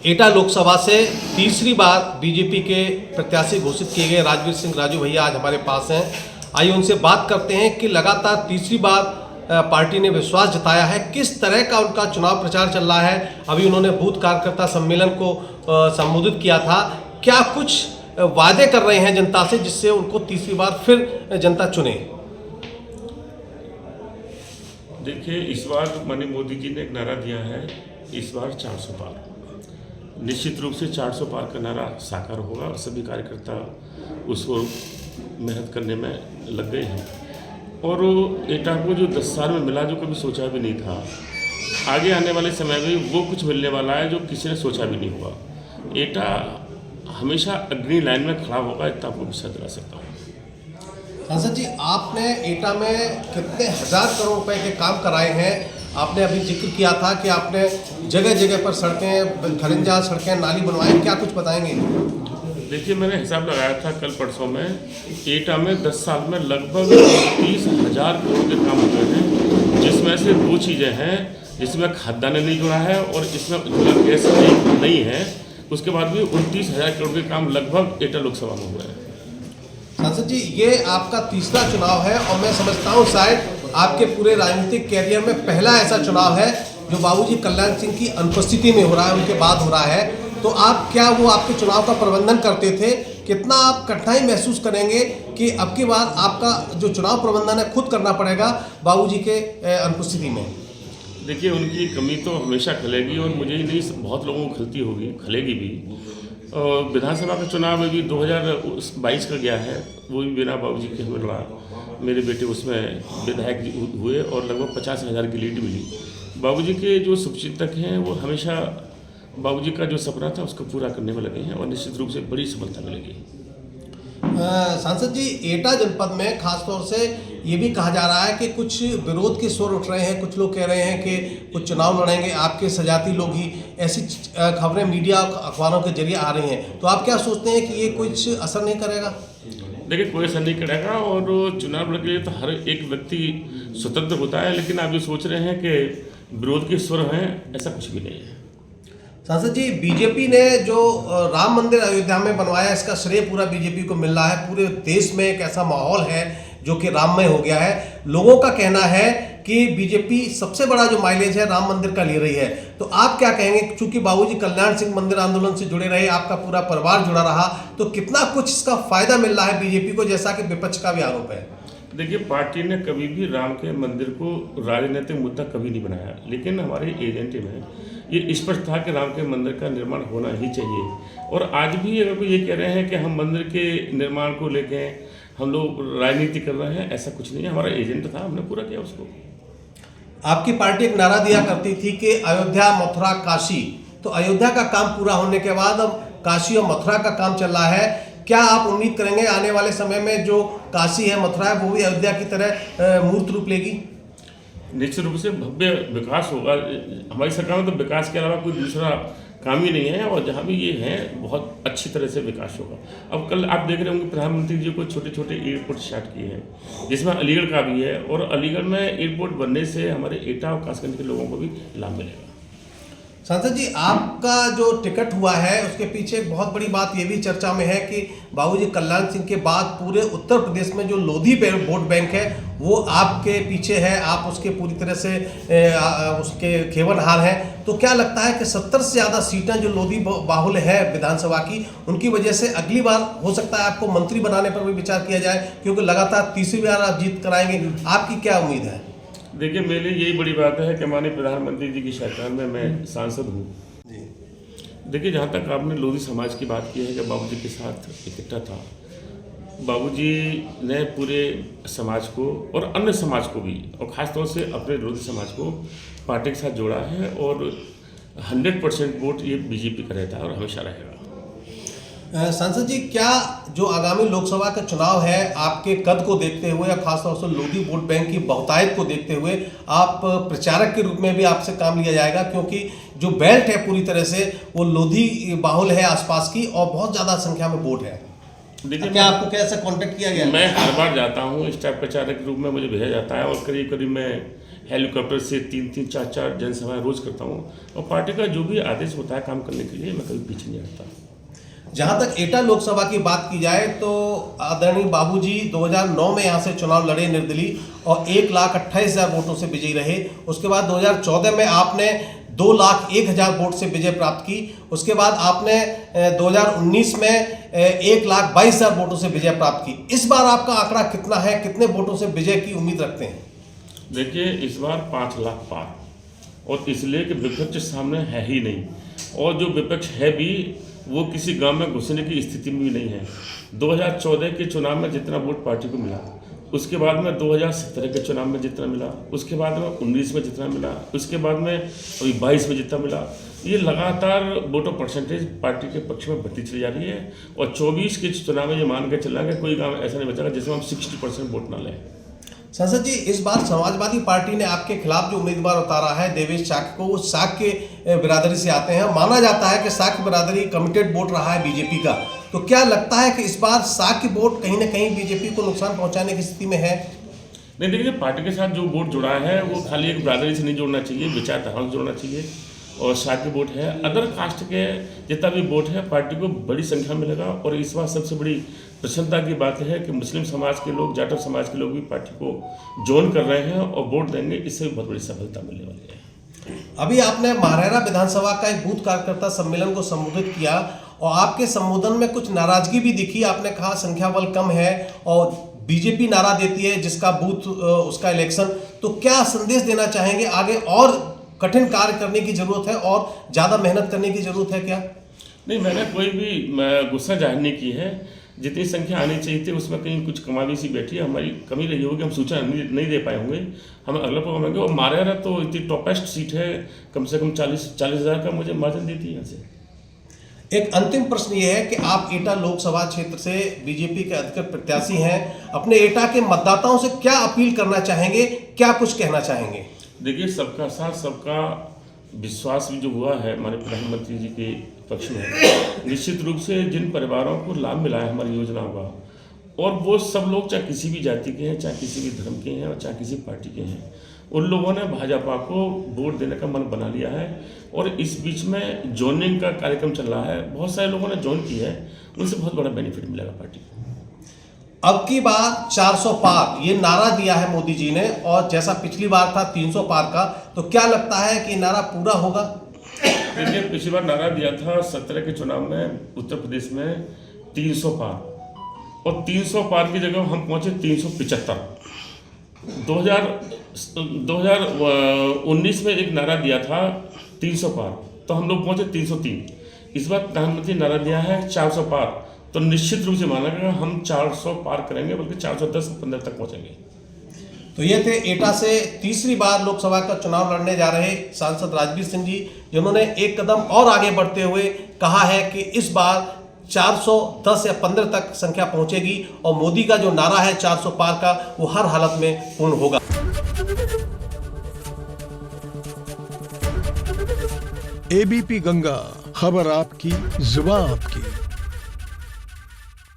एटा लोकसभा से तीसरी बार बीजेपी के प्रत्याशी घोषित किए गए राजवीर सिंह राजू भैया आज हमारे पास हैं। आइए उनसे बात करते हैं कि लगातार तीसरी बार पार्टी ने विश्वास जताया है, किस तरह का उनका चुनाव प्रचार चल रहा है। अभी उन्होंने बूथ कार्यकर्ता सम्मेलन को संबोधित किया था। क्या कुछ वादे कर रहे हैं जनता से जिससे उनको तीसरी बार फिर जनता चुने? देखिए, इस बार माननीय मोदी जी ने एक नारा दिया है, इस बार 400 पार। निश्चित रूप से 400 पार का नारा साकार होगा और सभी कार्यकर्ता उसको मेहनत करने में लग गए हैं। और एटा को जो 10 साल में मिला, जो कभी सोचा भी नहीं था, आगे आने वाले समय में वो कुछ मिलने वाला है जो किसी ने सोचा भी नहीं हुआ। एटा हमेशा अग्रणी लाइन में खड़ा होगा, इतना आपको विश्वास दिला सकता हूँ। सांसद जी, आपने एटा में कितने हजार करोड़ रुपए के काम कराए हैं? आपने अभी जिक्र किया था कि आपने जगह जगह पर सड़कें, खरंजा सड़कें, नाली बनवाए, क्या कुछ बताएंगे? देखिए, मैंने हिसाब लगाया था कल परसों में, एटा में 10 साल में लगभग 30,000 करोड़ के काम हुए हैं, जिसमें से 2 चीज़ें हैं, जिसमें खाद्यान्न नहीं जुड़ा है और इसमें गैस नहीं है। उसके बाद भी 29,000 करोड़ के काम लगभग एटा लोकसभा में हुए हैं। सांसद जी, ये आपका तीसरा चुनाव है और मैं समझता हूँ शायद आपके पूरे राजनीतिक कैरियर में पहला ऐसा चुनाव है जो बाबूजी कल्याण सिंह की अनुपस्थिति में हो रहा है, उनके बाद हो रहा है। तो आप क्या वो आपके चुनाव का प्रबंधन करते थे? कितना आप कठिनाई महसूस करेंगे कि अब की बार आपका जो चुनाव प्रबंधन है खुद करना पड़ेगा बाबूजी के अनुपस्थिति में? देखिए, उनकी कमी तो हमेशा खलेगी और मुझे ही नहीं, बहुत लोगों को खलती होगी, खलेगी भी। और विधानसभा का चुनाव अभी 2022 का गया है, वो भी बिना बाबूजी के हुए लड़ा। मेरे बेटे उसमें विधायक हुए और लगभग 50,000 की लीड मिली। बाबूजी के जो शुभचिंतक हैं वो हमेशा बाबूजी का जो सपना था उसको पूरा करने में लगे हैं और निश्चित रूप से बड़ी सफलता मिलेगी। सांसद जी, एटा जनपद में खासतौर से ये भी कहा जा रहा है कि कुछ विरोध के स्वर उठ रहे हैं। कुछ लोग कह रहे हैं कि कुछ चुनाव लड़ेंगे आपके सजाती लोग ही, ऐसी खबरें मीडिया अखबारों के जरिए आ रही हैं। तो आप क्या सोचते हैं कि ये कुछ असर नहीं करेगा? देखिए, कोई असर नहीं करेगा और चुनाव लड़ने के लिए तो हर एक व्यक्ति स्वतंत्र होता है, लेकिन आप जो सोच रहे हैं कि विरोध के स्वर हैं, ऐसा कुछ भी नहीं है। सांसद जी, बीजेपी ने जो राम मंदिर अयोध्या में बनवाया, इसका श्रेय पूरा बीजेपी को मिल रहा है। पूरे देश में एक ऐसा माहौल है जो कि राममय हो गया है। लोगों का कहना है कि बीजेपी सबसे बड़ा जो माइलेज है राम मंदिर का ले रही है। तो आप क्या कहेंगे? चूंकि बाबूजी कल्याण सिंह मंदिर आंदोलन से जुड़े रहे, आपका पूरा परिवार जुड़ा रहा, तो कितना कुछ इसका फायदा मिल रहा है बीजेपी को, जैसा कि विपक्ष का भी आरोप है? देखिए, पार्टी ने कभी भी राम के मंदिर को राजनीतिक मुद्दा कभी नहीं बनाया, लेकिन हमारे एजेंडे में ये स्पष्ट था कि राम के मंदिर का निर्माण होना ही चाहिए। और आज भी अगर कोई ये कह रहे हैं कि हम मंदिर के निर्माण को लेके हम लोग राजनीति कर रहे हैं, ऐसा कुछ नहीं है। हमारा एजेंडा था, हमने पूरा किया उसको। आपकी पार्टी एक नारा दिया करती थी कि अयोध्या, मथुरा, काशी। तो अयोध्या का काम पूरा होने के बाद अब काशी और मथुरा का काम चल रहा है। क्या आप उम्मीद करेंगे आने वाले समय में जो काशी है, मथुरा है, वो भी अयोध्या की तरह मूर्त रूप लेगी? निश्चित रूप से भव्य विकास होगा। हमारी सरकार में तो विकास के अलावा कोई दूसरा काम ही नहीं है और जहाँ भी ये है बहुत अच्छी तरह से विकास होगा। अब कल आप देख रहे होंगे प्रधानमंत्री जी को छोटे छोटे एयरपोर्ट स्टार्ट किए हैं, जिसमें अलीगढ़ का भी है, और अलीगढ़ में एयरपोर्ट बनने से हमारे एटा और कासगंज के लोगों को भी लाभ मिलेगा। सांसद जी, आपका जो टिकट हुआ है उसके पीछे एक बहुत बड़ी बात ये भी चर्चा में है कि बाबूजी कल्याण सिंह के बाद पूरे उत्तर प्रदेश में जो लोधी वोट बैंक है वो आपके पीछे है, आप उसके पूरी तरह से उसके खेवनहार हैं। तो क्या लगता है कि 70 से ज़्यादा सीटें जो लोधी बाहुल है विधानसभा की, उनकी वजह से अगली बार हो सकता है आपको मंत्री बनाने पर भी विचार किया जाए, क्योंकि लगातार तीसरी बार आप जीत कराएंगे? आपकी क्या उम्मीद है? देखिए, मेरे लिए यही बड़ी बात है कि माननीय प्रधानमंत्री जी की सरकार में मैं सांसद हूँ। देखिए, जहाँ तक आपने लोधी समाज की बात की है कि बाबूजी के साथ इकट्ठा था, बाबूजी ने पूरे समाज को और अन्य समाज को भी, और ख़ासतौर से अपने लोधी समाज को पार्टी के साथ जोड़ा है और 100% वोट ये बीजेपी का रहता है और हमेशा रहेगा। सांसद जी, क्या जो आगामी लोकसभा का चुनाव है, आपके कद को देखते हुए या खासतौर से लोधी वोट बैंक की बहुतायत को देखते हुए आप प्रचारक के रूप में भी आपसे काम लिया जाएगा? क्योंकि जो बेल्ट है पूरी तरह से वो लोधी बाहुल है आसपास की और बहुत ज़्यादा संख्या में वोट है। देखिए, क्या आपको कैसे कॉन्टेक्ट किया गया? मैं हर बार जाता हूँ, स्टाफ प्रचारक के रूप में मुझे भेजा जाता है और करीब करीब मैं हेलीकॉप्टर से 3-3, 4-4 जनसभाएं रोज करता हूँ और पार्टी का जो भी आदेश होता है काम करने के लिए मैं कभी पीछे नहीं हटता। जहां तक एटा लोकसभा की बात की जाए तो आदरणीय बाबूजी 2009 में यहां से चुनाव लड़े निर्दलीय और 1,28,000 वोटों से विजयी रहे। उसके बाद 2014 में आपने 2,01,000 वोट से विजय प्राप्त की। उसके बाद आपने 2019 में 1,22,000 वोटों से विजय प्राप्त की। इस बार आपका आंकड़ा कितना है, कितने वोटों से विजय की उम्मीद रखते हैं? देखिए इस बार 5 लाख पार, और इसलिए कि विपक्ष सामने है ही नहीं, और जो विपक्ष है भी वो किसी गांव में घुसने की स्थिति में भी नहीं है। 2014 के चुनाव में जितना वोट पार्टी को मिला, उसके बाद में 2017 के चुनाव में जितना मिला, उसके बाद में 19 में जितना मिला, उसके बाद में अभी 22 में जितना मिला, ये लगातार वोटों परसेंटेज पार्टी के पक्ष में बढ़ती चली जा रही है। और 24 के चुनाव में ये मान के चलना कि कोई गाँव ऐसा नहीं बचेगा जिसमें हम 60% वोट ना लें। संसद जी, इस बार समाजवादी पार्टी ने आपके खिलाफ जो उम्मीदवार उतारा है देवेश शाक्य को, वो शाक्य बिरादरी से आते हैं। माना जाता है कि शाक्य बिरादरी कमिटेड वोट रहा है बीजेपी का, तो क्या लगता है कि इस बार शाक्य वोट कहीं ना कहीं बीजेपी को नुकसान पहुंचाने की स्थिति में है? नहीं, देखिए पार्टी के साथ जो वोट जुड़ा है वो खाली एक बिरादरी से नहीं जोड़ना चाहिए, विचारधारा से जोड़ना चाहिए। और शाक्य वोट है, अदर कास्ट के जितना भी वोट है पार्टी को बड़ी संख्या में मिलेगा। और इस बार सबसे बड़ी प्रसन्नता की बात है कि मुस्लिम समाज के लोग, जाटव समाज के लोग भी पार्टी को ज्वाइन कर रहे हैं और वोट देंगे। इससे भी बहुत बड़ी सफलता मिलने वाली है। अभी आपने महाराणा विधानसभा का एक बूथ कार्यकर्ता सम्मेलन को संबोधित किया और आपके संबोधन में कुछ नाराजगी भी दिखी। आपने कहा संख्या बल कम है और बीजेपी नारा देती है जिसका बूथ उसका इलेक्शन। तो क्या संदेश देना चाहेंगे आगे? और कठिन कार्य करने की जरूरत है और ज़्यादा मेहनत करने की जरूरत है क्या? नहीं, मैंने कोई भी गुस्सा जाहिर नहीं की है। जितनी संख्या आनी चाहिए थी उसमें कहीं कुछ कमी सी बैठी है, हमारी कमी रही होगी, हम सूचना नहीं दे पाए होंगे, हम अगला प्रोग्राम होंगे। और मारेरा तो इतनी टॉपेस्ट सीट है, कम से कम 40,000 का मुझे मार्जिन देती है यहाँ से। एक अंतिम प्रश्न ये है कि आप एटा लोकसभा क्षेत्र से बीजेपी के अधिकृत प्रत्याशी हैं, अपने एटा के मतदाताओं से क्या अपील करना चाहेंगे, क्या कुछ कहना चाहेंगे? देखिए, सबका साथ सबका विश्वास भी जो हुआ है हमारे प्रधानमंत्री जी के पक्ष में, निश्चित रूप से जिन परिवारों को लाभ मिला है हमारी योजनाओं का, और वो सब लोग चाहे किसी भी जाति के हैं, चाहे किसी भी धर्म के हैं और चाहे किसी पार्टी के हैं, उन लोगों ने भाजपा को वोट देने का मन बना लिया है। और इस बीच में ज्वाइनिंग का कार्यक्रम चल रहा है, बहुत सारे लोगों ने ज्वाइन किया है, उनसे बहुत बड़ा बेनिफिट मिलेगा पार्टी को। अब की बार 400 पार ये नारा दिया है मोदी जी ने, और जैसा पिछली बार था 300 पार का, तो क्या लगता है कि नारा पूरा होगा? देखिए, पिछली बार नारा दिया था 17 के चुनाव में उत्तर प्रदेश में 300 पार, और 300 पार की जगह हम पहुंचे 375। 2019 में एक नारा दिया था 300 पार, तो हम लोग पहुंचे 303। इस बार प्रधानमंत्री नारा दिया है 400 पार, तो निश्चित रूप से माना गया हम 400 पार करेंगे, बल्कि 410-15 तक पहुंचेंगे। तो ये थे एटा से तीसरी बार लोकसभा का चुनाव लड़ने जा रहे सांसद राजवीर सिंह जी, जिन्होंने एक कदम और आगे बढ़ते हुए कहा है कि इस बार 410 या 15 तक संख्या पहुंचेगी और मोदी का जो नारा है 400 पार का, वो हर हालत में पूर्ण होगा। एबीपी गंगा, खबर आपकी, जुबान आपकी।